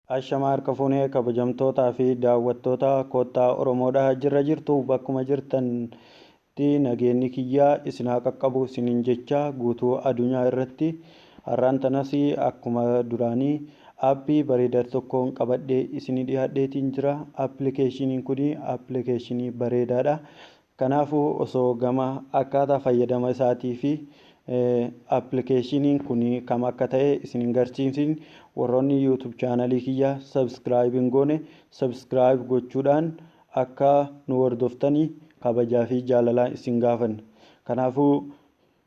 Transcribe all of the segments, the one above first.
Ashamaa harka fuunee kabajamtootaa fi daawwattoota kottaa Oromoodhaa jirra jirtu bakkuma jirtanitti nageenyi kiyyaa isin haa qaqqabu isiniin jecha guutuu addunyaa irratti har'aan tanas akkuma duraanii aappii bareedaa tokkoon qabadhee isinii dhiyaadheetiin jira. Appilikeeshiniin kun appilikeeshinii bareedaadha. Kanaafuu osoo gama akkaataa fayyadama isaatii fi appilikeeshiniin kun kam akka ta'e isin garsiisin warroonni YouTube chaanalii kiyya subscribe hin goone subscribe gochuudhaan akka nu hordoftanii kabajaa fi jaalalaa isin gaafanna. Kanaafuu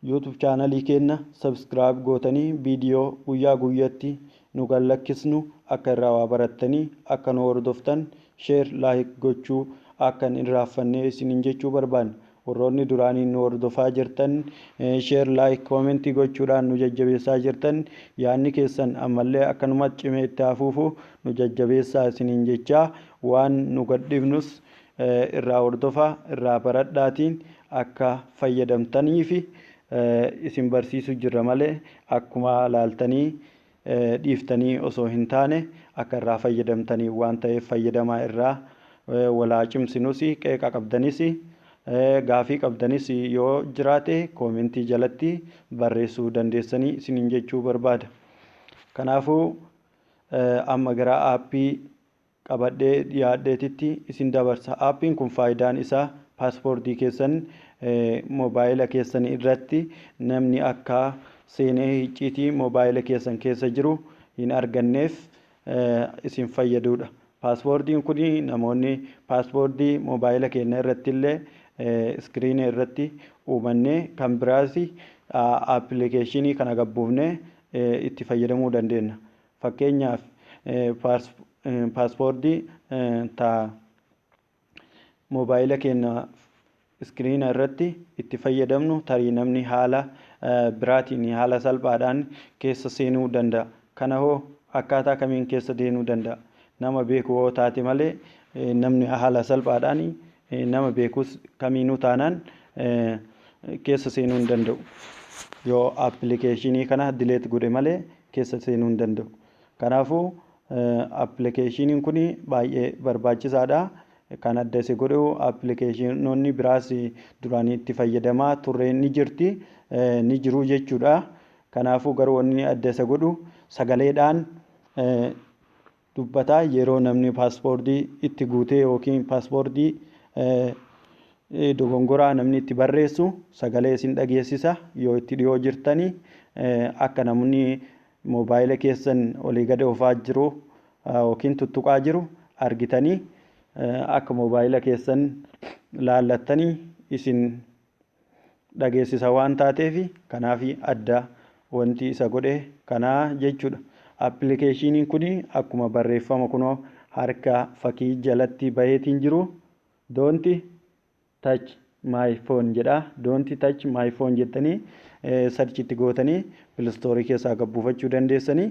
YouTube chaanalii keenya subscribe gootanii viidiyoo guyyaa guyyaatti nu gallakkisnu akka irraa waa barattanii akka nu hordoftan share like gochuu akka hin raaffanne isiniin jechuu barbaanna. Warroonni duraanii nu hordofaa jirtan share like comment gochuudhaan nu jajjabeessaa jirtan yaadni keessan ammallee akkanuma cimee itti hafuufu nu jajjabeessaa isiniin jecha waan nu gadhifnus irraa hordofaa irraa baradhaatiin akka fayyadamtanii fi isin barsiisu jirra malee akkuma laaltanii dhiiftanii osoo hin taane akka irraa fayyadamtanii waan ta'eef fayyadamaa irraa walaa cimsinus qeeqa qabdanis gaafii qabdanis yoo jiraate koomentii jalatti barreessuu dandeessanii isiniin jechuu barbaada. Kanaafuu amma gara aappii qabadhee dhiyaadheetitti isin dabarsa. Aappiin kun faayidaan isaa paaspoortii keessan moobaayila keessan irratti namni akka seenee icciitii moobaayila keessan keessa jiru hin arganneef isin fayyadudha. Paaspoortiin kun namoonni paaspoortii moobaayila keenya irratti illee iskiriinii irratti uumannee kan biraas appilikeeshinii kana gabbuufnee itti fayyadamuu dandeenya. Fakkeenyaaf paaspoortii moobaayila keenya iskiriina irratti itti fayyadamnu tarii namni haala biraatiin haala salphaadhaan keessa seenuu danda'a. Kana hoo akkaataa kamiin keessa seenuu danda'a? Nama beeku yoo taate malee namni haala salphaadhaan nama beekus kamiinuu taanaan keessa seenuu hin danda'u. Yoo appilikeeshinii kana dileet godhe malee keessa seenuu hin danda'u. Kanaafuu appilikeeshiniin kun baay'ee barbaachisaadha. Kan adda isa godhu appilikeeshinoonni biraas duraanii itti fayyadamaa turre ni jiru jechuudha. Kanaafuu garuu wanni adda isa godhu sagaleedhaan dubbataa yeroo namni paaspoortii itti guutee yookiin paaspoortii dogongoraa namni itti barreessu sagalee isin dhageessisa. Yoo itti dhiyoo jirtanii akka namni moobaayila keessan olii gad oofaa jiru yookiin tuttuqaa jiru argitanii akka moobaayila keessan laallattanii isin dhageessisa waan taateef kanaaf adda wanti isa godhe kanaa jechuudha. Appilikeeshiniin kun akkuma barreeffama kunoo harka fakkii jalatti baheetiin jiru don't touch my phone jedha. Don't touch my phone jettanii sarchitti gootanii pilistoorii keessaa gabbuufachuu dandeessanii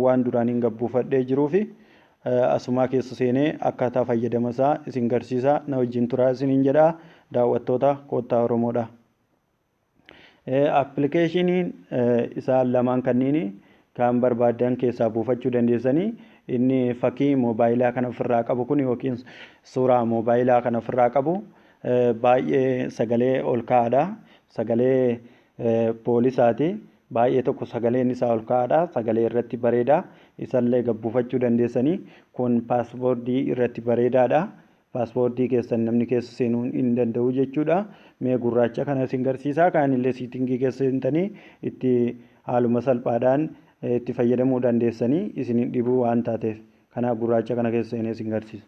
waan duraaniin gabbuufadhee jiruu fi asumaa keessa seenee akkaataa fayyadama isaa isin garsiisa. Na wajjin turaa isiniin jedha daawwattoota kottaa Oromoodha. Appilikeeshiniin isaan lamaan kanneen kan barbaadan keessaa buufachuu dandeessanii inni fakkii moobaayilaa kana ofirraa qabu kun yookiin suuraa moobaayilaa kana ofirraa qabu baay'ee sagalee ol ka'aadha. Sagalee poolisaati. Baay'ee tokko sagaleen isaa ol ka'aadha. Sagalee irratti bareeda. Isallee gabbuufachuu dandeessanii kun paaspoortii irratti bareedaadha. Paaspoortii keessan namni keessa seenuu hin danda'u jechuudha. Mee gurraacha kana isin garsiisaa kaanillee siitingii keessa seentanii itti haaluma salphaadhaan itti fayyadamuu dandeessanii isin dhibuu waan taateef kana gurraacha kana keessa seenee isin garsiisa.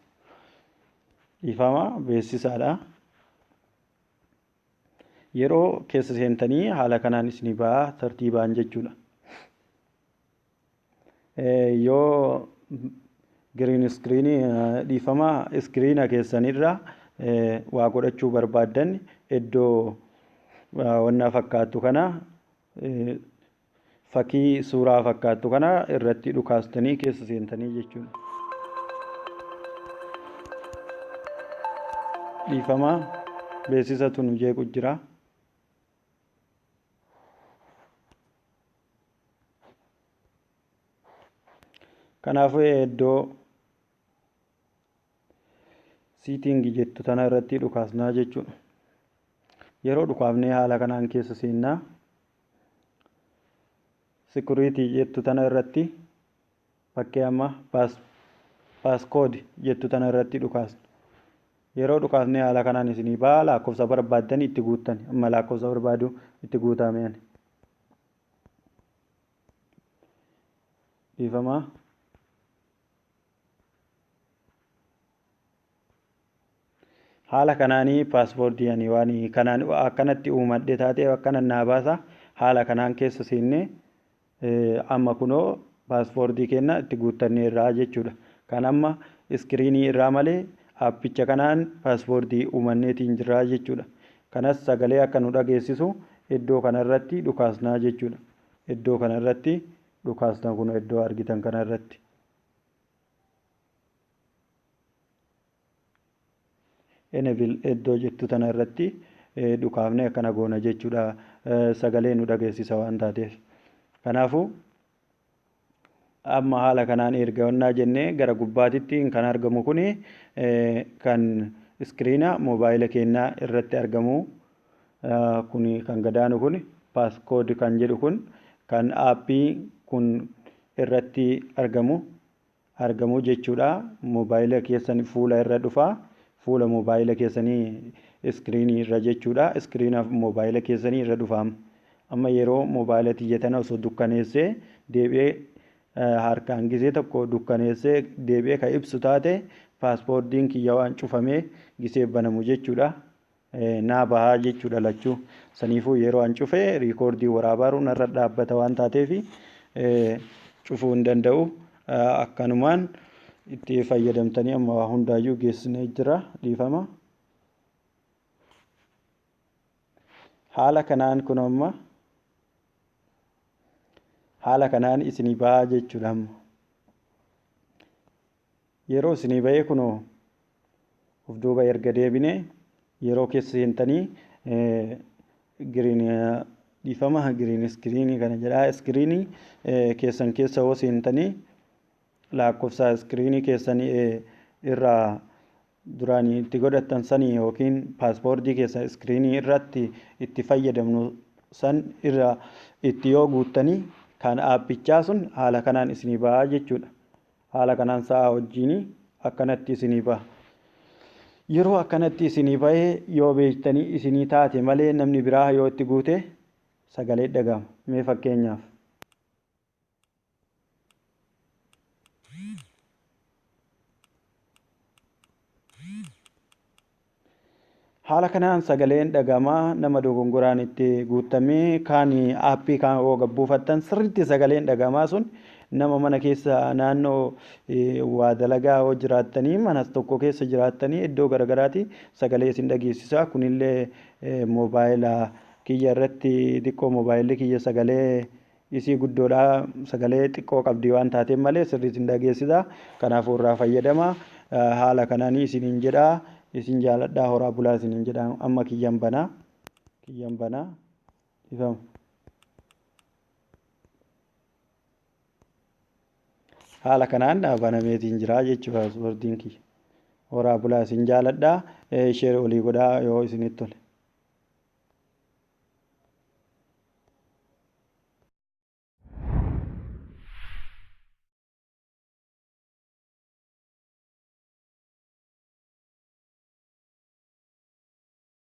Ifama beeksisaadha. Yeroo keessa seentanii haala kanaan isin ba'a tartiibaan jechuudha. Yoo green screen dhiifama iskiriina keessanirra waa godhachuu barbaadan iddoo wanna fakkaatu kana fakkii suuraa fakkaatu kana irratti dhukaastanii keessa seentanii jechuudha. Dhiifama beeksisatu nu jeequ jira. Kanaafuu iddoo siitingi jettu tana irratti dhukaasnaa jechuudha. Yeroo dhukaafnee haala kanaan keessa seennaa. Security jettu tana irratti bakkee amma paaskoodi jettu tana irratti dhukaasna. Yeroo dhukaafnee haala kanaan isinii ba'a lakkoofsa barbaaddan itti guuttan. Amma lakkoofsa barbaadu itti guutameen. Dhiifamaa. Haala kanaanii paaspoortii ani waan kanaan akkanatti uumadhe taatee akkana naa baasa. Haala kanaan keessa seennee amma kunoo paaspoortii kenna itti guuttanneerraa jechuudha. Kan amma iskiriinii irraa malee aappicha kanaan paaspoortii uumanneetiin jirraa jechuudha. Kanas sagalee akka nu dhageessisu iddoo kanarratti dhukaasnaa jechuudha. Iddoo kanarratti dhukaasna kun iddoo argitan kanarratti. Enable iddoo jettu tana irratti dhukaafnee akkana goona jechuudha. Sagalee nu dhageessisa waan taateef. Kanaafuu amma haala kanaan ergannaa jennee gara gubbaatitti kan argamu kuni kan iskiriina moobaayila keenyaa irratti argamu kuni kan gadaanu kun paaskoodi kan jedhu kun kan aappii kun irratti argamu jechuudha. Moobaayila keessan fuula irra dhufaa. Fuula moobaayila keessanii iskiriinii irra jechuudha. Iskiriina moobaayila keessanii irra dhufaam. Amma yeroo moobaayila tiyyatana osoo dukkaneessee deebi'ee harkaan gisee tokko dukkaneessee deebi'ee kan ibsu taate paaspoortiin kiyya waan cufamee gisee banamu jechuudha. Naa bahaa jechuudha lachuu. Saniifuu yeroo an cufee riikoordii waraabaaru narra dhaabbata waan taateef cufuu hin danda'u. Akkanumaan itti fayyadamtanii amma hundaayyuu geessinee jira dhiifama. Haala kanaan kun amma haala kanaan isinii bahaa jechuudha. Yeroo isinii bahee kunoo of duuba erga deebine yeroo keessa seentanii giriin iskiriinii kana jedhaa. Iskiriinii keessan keessa hoo seentanii lakkoofsa iskiriinii keessan irraa duraan itti godhattan sanii yookiin paaspoortii keessan iskiriinii irratti itti fayyadamnu san irra itti yoo guuttanii kan aappichaa sun haala kanaan isinii bahaa jechuudha. Haala kanaan sa'a wajjin akkanatti isinii baha. Yeroo akkanatti isinii bahee yoo beektanii isinii taate malee namni biraa yoo itti guute sagalee dhagahama. Mee fakkeenyaaf. Haala kanaan sagaleen dhagahamaa nama dogongoraan itti guutamee kaan aappii kaan yoo gabbuufattan sirriitti sagaleen dhagahamaa sun nama mana keessa naannoo waa dalagaa yoo jiraattanii manas tokko keessa jiraattanii iddoo garagaraatti sagalee isin dhageessisa. Kunillee moobaayila kiyya irratti xiqqoo moobaayilli kiyya sagalee isii guddoodhaa sagalee xiqqoo qabdi waan taateef malee sirriitti isin dhageessisa. Kanaafuu irraa fayyadama. Haala kanaan isiniin jedhaa. Isin jaaladhaa horaa bulaa isiniin jedhaa. Amma kiyyan banaa ifama. Haala kanaan banameetiin jira jechuudha paaspoortiin kiyya. Horaa bulaa isin jaaladhaa. Sheer olii godhaa yoo isinitti tole.